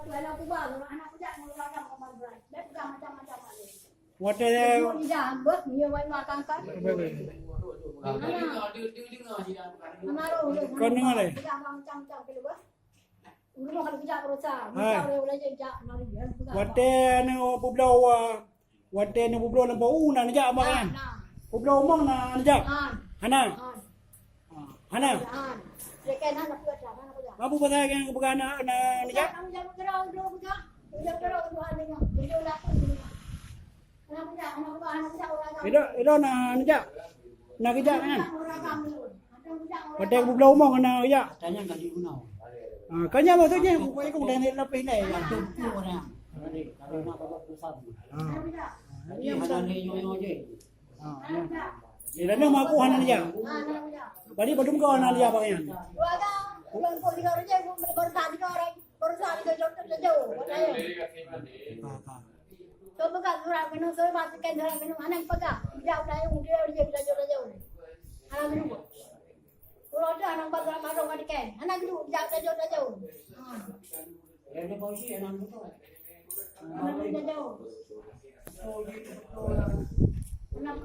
Anak kubah, anak kuda mengurangkan kamar berat. Dia pegang macam-macam ada. Water Dia jambut, dia main makan kan. Kau dengar le? Pegang macam-macam ke luar. Rumah kalau kerja berusaha, kita boleh kerja nari. Water ni publau water ni publau na bau na nija apa kan? Publau mong na nija. Hana. Hana. Dia kan nak buat apa nak buat. Abu pasal kan kebukan na nija. Kamu jangan gerau dulu buka. Jangan gerau Tuhan ni. Dia dah. Anak budak orang. Ilo na nija. Na kerja kan? Orang kami. Water publau mong na kerja. Tanya kali guna. Kanya maksudnya kau dah ni lebih ni. Tu orang. Ada kalau nak buat pusat. Ini ada ni yo je. Ila na maku hana nija. Badi badum kau hana nija pakai. Waga, bulan kau di kau je, baru tadi kau orang, baru tadi kau jauh. Coba kan orang minum, coba pastikan orang minum, anak pegang, jauh dah yang dia jauh. Anak minum. Kalau ada anak baru marah mati kan, anak minum jauh. Yang posisi anak tu. Anak jauh. Anak